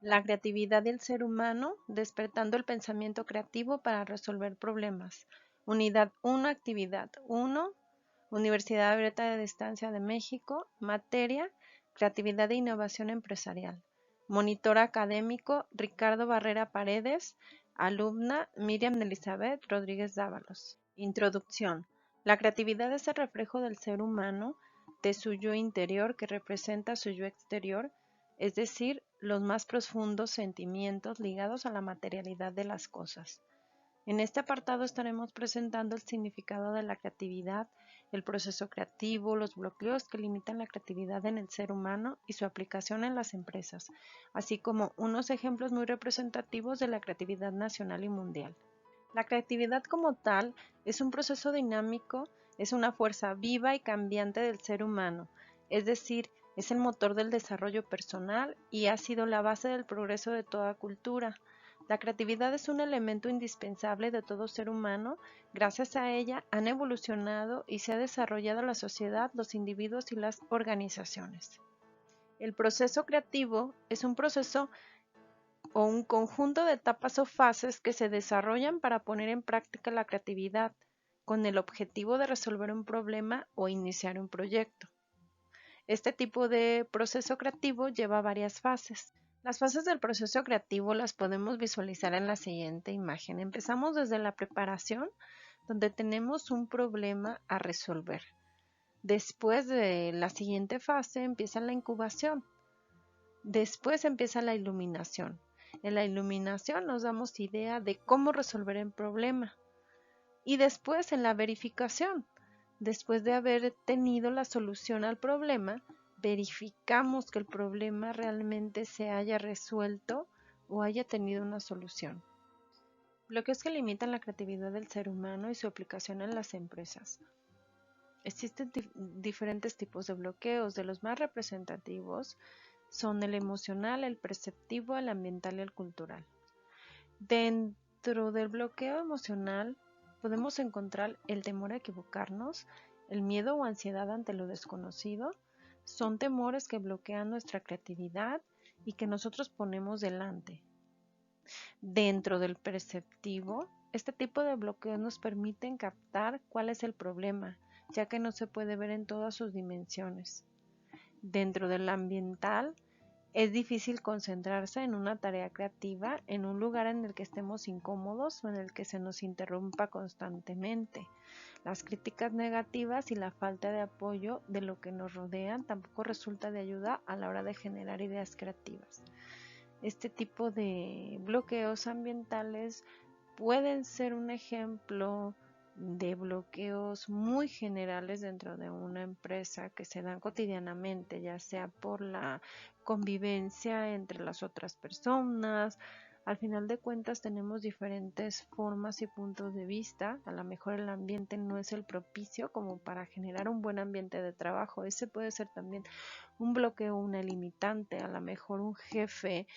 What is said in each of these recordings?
La creatividad del ser humano, despertando el pensamiento creativo para resolver problemas. Unidad 1, actividad 1, Universidad Abierta de Distancia de México, materia, creatividad e innovación empresarial. Monitor académico, Ricardo Barrera Paredes, alumna, Miriam Elizabeth Rodríguez Dávalos. Introducción. La creatividad es el reflejo del ser humano, de su yo interior que representa su yo exterior, es decir, los más profundos sentimientos ligados a la materialidad de las cosas. En este apartado estaremos presentando el significado de la creatividad, el proceso creativo, los bloqueos que limitan la creatividad en el ser humano y su aplicación en las empresas, así como unos ejemplos muy representativos de la creatividad nacional y mundial. La creatividad como tal es un proceso dinámico, es una fuerza viva y cambiante del ser humano, es decir, es el motor del desarrollo personal y ha sido la base del progreso de toda cultura. La creatividad es un elemento indispensable de todo ser humano. Gracias a ella han evolucionado y se ha desarrollado la sociedad, los individuos y las organizaciones. El proceso creativo es un proceso o un conjunto de etapas o fases que se desarrollan para poner en práctica la creatividad con el objetivo de resolver un problema o iniciar un proyecto. Este tipo de proceso creativo lleva varias fases. Las fases del proceso creativo las podemos visualizar en la siguiente imagen. Empezamos desde la preparación, donde tenemos un problema a resolver. Después de la siguiente fase empieza la incubación. Después empieza la iluminación. En la iluminación nos damos idea de cómo resolver el problema. Y después en la verificación. Después de haber tenido la solución al problema, verificamos que el problema realmente se haya resuelto o haya tenido una solución. Bloqueos que limitan la creatividad del ser humano y su aplicación en las empresas. Existen diferentes tipos de bloqueos. De los más representativos son el emocional, el perceptivo, el ambiental y el cultural. Dentro del bloqueo emocional podemos encontrar el temor a equivocarnos, el miedo o ansiedad ante lo desconocido. Son temores que bloquean nuestra creatividad y que nosotros ponemos delante. Dentro del perceptivo, este tipo de bloqueos nos permiten captar cuál es el problema, ya que no se puede ver en todas sus dimensiones. Dentro del ambiental, es difícil concentrarse en una tarea creativa en un lugar en el que estemos incómodos o en el que se nos interrumpa constantemente. Las críticas negativas y la falta de apoyo de lo que nos rodean tampoco resulta de ayuda a la hora de generar ideas creativas. Este tipo de bloqueos ambientales pueden ser un ejemplo de bloqueos muy generales dentro de una empresa que se dan cotidianamente, ya sea por la convivencia entre las otras personas. Al final de cuentas tenemos diferentes formas y puntos de vista. A lo mejor el ambiente no es el propicio como para generar un buen ambiente de trabajo. Ese puede ser también un bloqueo, una limitante. A lo mejor un jefe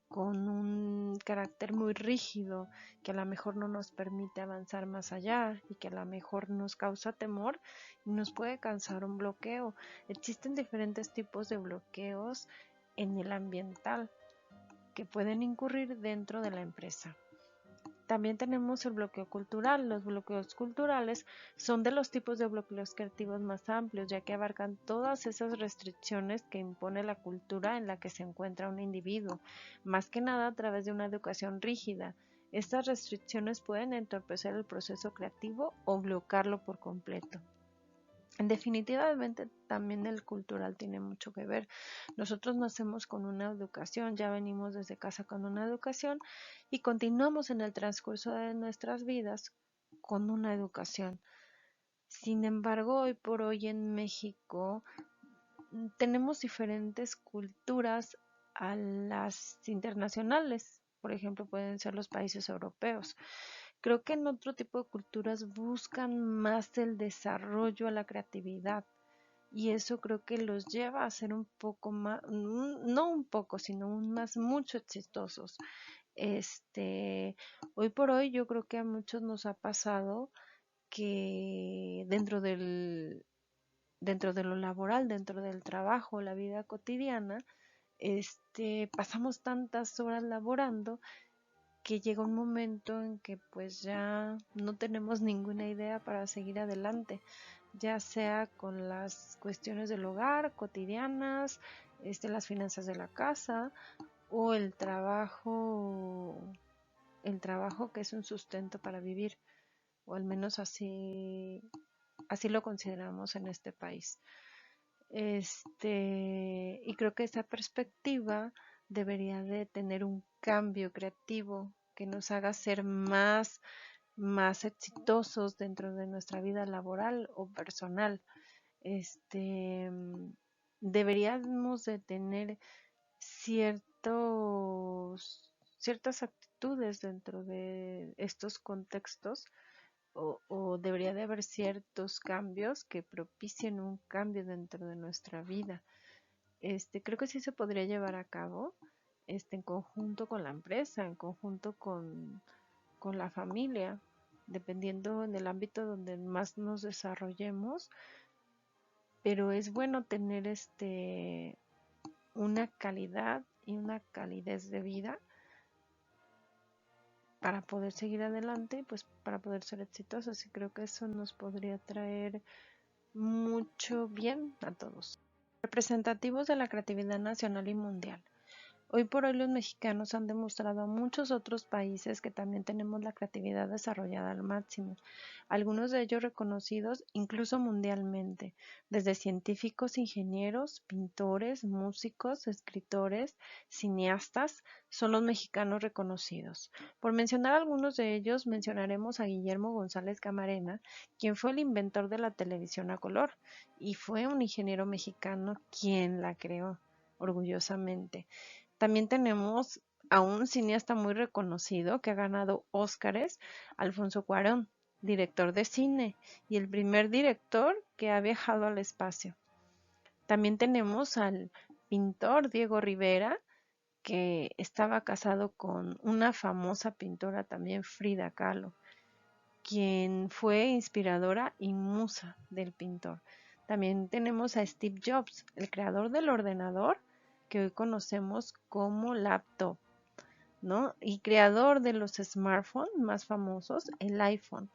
con un carácter muy rígido que a lo mejor no nos permite avanzar más allá y que a lo mejor nos causa temor y nos puede causar un bloqueo. Existen diferentes tipos de bloqueos en el ambiental que pueden incurrir dentro de la empresa. También tenemos el bloqueo cultural. Los bloqueos culturales son de los tipos de bloqueos creativos más amplios, ya que abarcan todas esas restricciones que impone la cultura en la que se encuentra un individuo, más que nada a través de una educación rígida. Estas restricciones pueden entorpecer el proceso creativo o bloquearlo por completo. Definitivamente también el cultural tiene mucho que ver. Nosotros nacemos con una educación, ya venimos desde casa con una educación y continuamos en el transcurso de nuestras vidas con una educación. Sin embargo, hoy por hoy en México tenemos diferentes culturas a las internacionales. Por ejemplo, pueden ser los países europeos. Creo que en otro tipo de culturas buscan más el desarrollo a la creatividad y eso creo que los lleva a ser un poco más, no un poco, sino un más mucho exitosos. Hoy por hoy yo creo que a muchos nos ha pasado que dentro de lo laboral, dentro del trabajo, la vida cotidiana, pasamos tantas horas laborando que llega un momento en que pues ya no tenemos ninguna idea para seguir adelante, ya sea con las cuestiones del hogar cotidianas, las finanzas de la casa o el trabajo que es un sustento para vivir, o al menos así lo consideramos en este país. Y creo que esa perspectiva debería de tener un cambio creativo que nos haga ser más exitosos dentro de nuestra vida laboral o personal. Este, Deberíamos de tener ciertas actitudes dentro de estos contextos, o debería de haber ciertos cambios que propicien un cambio dentro de nuestra vida. Creo que sí se podría llevar a cabo, en conjunto con la empresa, en conjunto con la familia, dependiendo en el ámbito donde más nos desarrollemos, pero es bueno tener una calidad y una calidez de vida para poder seguir adelante, pues para poder ser exitosos, y creo que eso nos podría traer mucho bien a todos. Representativos de la creatividad nacional y mundial. Hoy por hoy los mexicanos han demostrado a muchos otros países que también tenemos la creatividad desarrollada al máximo, algunos de ellos reconocidos incluso mundialmente, desde científicos, ingenieros, pintores, músicos, escritores, cineastas, son los mexicanos reconocidos. Por mencionar algunos de ellos, mencionaremos a Guillermo González Camarena, quien fue el inventor de la televisión a color y fue un ingeniero mexicano quien la creó orgullosamente. También tenemos a un cineasta muy reconocido que ha ganado Óscares, Alfonso Cuarón, director de cine y el primer director que ha viajado al espacio. También tenemos al pintor Diego Rivera, que estaba casado con una famosa pintora también, Frida Kahlo, quien fue inspiradora y musa del pintor. También tenemos a Steve Jobs, el creador del ordenador que hoy conocemos como laptop, ¿no? Y creador de los smartphones más famosos, el iPhone.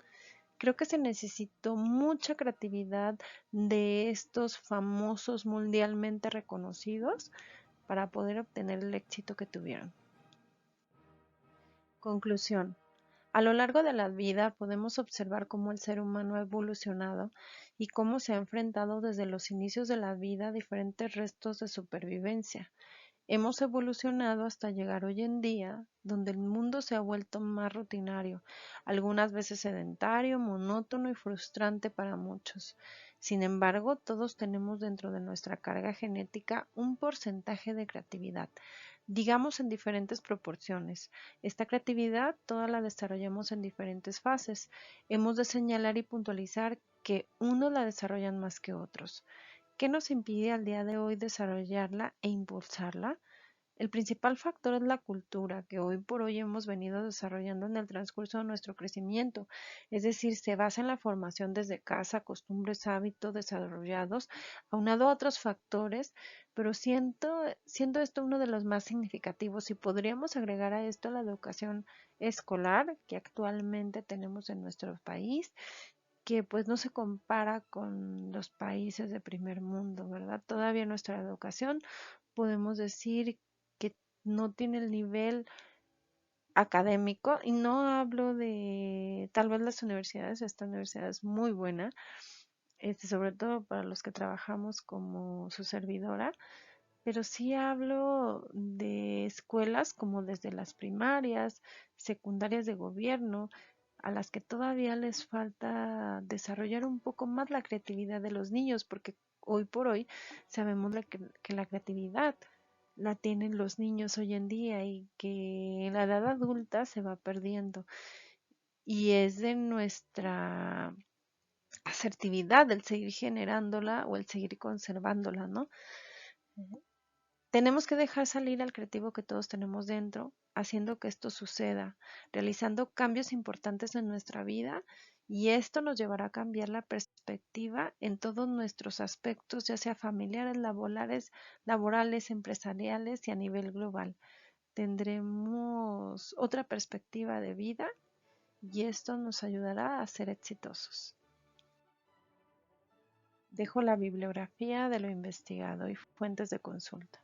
Creo que se necesitó mucha creatividad de estos famosos mundialmente reconocidos para poder obtener el éxito que tuvieron. Conclusión. A lo largo de la vida podemos observar cómo el ser humano ha evolucionado y cómo se ha enfrentado desde los inicios de la vida a diferentes restos de supervivencia. Hemos evolucionado hasta llegar hoy en día, donde el mundo se ha vuelto más rutinario, algunas veces sedentario, monótono y frustrante para muchos. Sin embargo, todos tenemos dentro de nuestra carga genética un porcentaje de creatividad, digamos en diferentes proporciones. Esta creatividad toda la desarrollamos en diferentes fases. Hemos de señalar y puntualizar que unos la desarrollan más que otros. ¿Qué nos impide al día de hoy desarrollarla e impulsarla? El principal factor es la cultura que hoy por hoy hemos venido desarrollando en el transcurso de nuestro crecimiento, es decir, se basa en la formación desde casa, costumbres, hábitos desarrollados, aunado a otros factores, pero siendo esto uno de los más significativos, y podríamos agregar a esto la educación escolar que actualmente tenemos en nuestro país, que pues no se compara con los países de primer mundo, ¿verdad? Todavía nuestra educación podemos decir que no tiene el nivel académico, y no hablo de tal vez las universidades, esta universidad es muy buena, sobre todo para los que trabajamos como su servidora, pero sí hablo de escuelas como desde las primarias, secundarias de gobierno, a las que todavía les falta desarrollar un poco más la creatividad de los niños, porque hoy por hoy sabemos que la creatividad la tienen los niños hoy en día y que en la edad adulta se va perdiendo. Y es de nuestra asertividad el seguir generándola o el seguir conservándola, ¿no? Tenemos que dejar salir al creativo que todos tenemos dentro, haciendo que esto suceda, realizando cambios importantes en nuestra vida y esto nos llevará a cambiar la perspectiva en todos nuestros aspectos, ya sea familiares, laborales, empresariales y a nivel global. Tendremos otra perspectiva de vida y esto nos ayudará a ser exitosos. Dejo la bibliografía de lo investigado y fuentes de consulta.